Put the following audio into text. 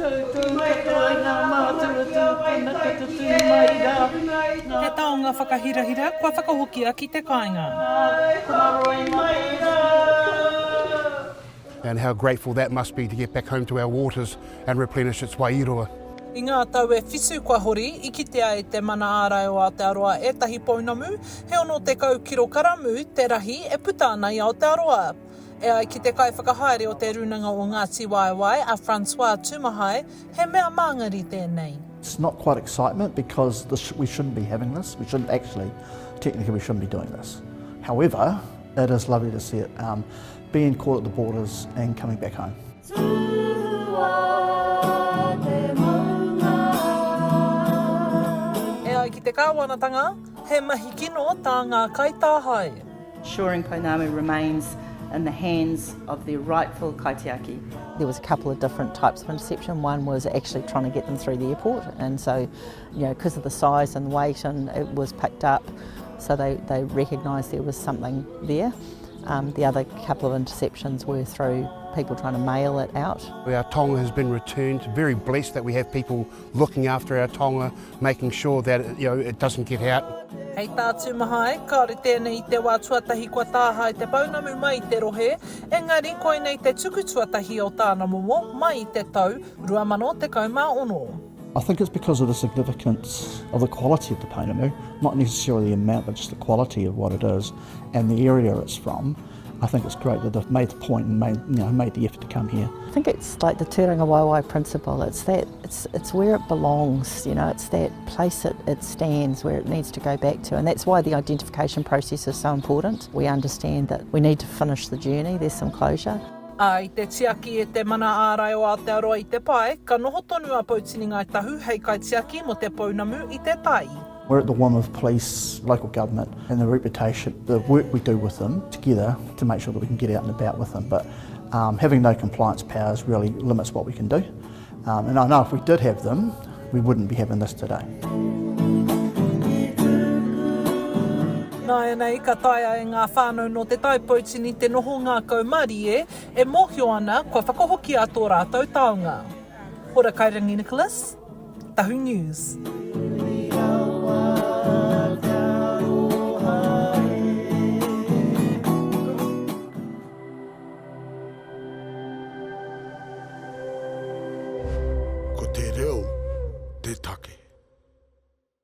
He taonga whakahirahira, kua whakahokia ki te kāinga. And how grateful that must be to get back home to our waters and replenish its wairua. I ngā tau e whisu kua hori, i kitea e te mana ārai o Aotearoa e tahi pounamu, he ono te kau kiro karamu, te rahi e puta ana i Aotearoa. E ai ki te kai whakahaere o te runanga o Ngāti Waewae, a Francois Tumahai, he mea māngari tēnei. It's not quite excitement because we shouldn't be having this. We shouldn't actually, technically we shouldn't be doing this. However, it is lovely to see it being caught at the borders and coming back home. E ai ki te kāwanatanga, he mahi kino tā ngā kaitāhai. Ensuring pounamu remains in the hands of their rightful kaitiaki. There was a couple of different types of interception. One was actually trying to get them through the airport, and so, because of the size and weight, and it was picked up, so they recognised there was something there. The other couple of interceptions were through people trying to mail it out. Our taonga has been returned. Very blessed that we have people looking after our taonga, making sure that it doesn't get out. Hei tā Tumahai, kāre tēnei te wā tuatahi kua tāhai te pounamu mai te rohe, engari koe nei te tuku tuatahi o tāna momo mai te tau 2016. I think it's because of the significance of the quality of the pounamu, not necessarily the amount, but just the quality of what it is and the area it's from. I think it's great that they've made the point and made the effort to come here. I think it's like the Tūranga Waewae principle. It's where it belongs. It's that place it stands where it needs to go back to, and that's why the identification process is so important. We understand that we need to finish the journey. There's some closure. Ai te tiaki e te mana ārai o Aotearoa i te pai, ka noho tonu a pautini ngai tahu hei kai tiaki mo te pounamu i te tai. We're at the whim of police, local government and the reputation, the work we do with them together to make sure that we can get out and about with them. But having no compliance powers really limits what we can do. And I know if we did have them, we wouldn't be having this today. Nā nei, ka taia e ngā whānau no te taipautini te noho ngā kaumari e mōhio ana kua whakahoki a tō rātou taonga. Ora Kairangi Nicholas, Tahu News.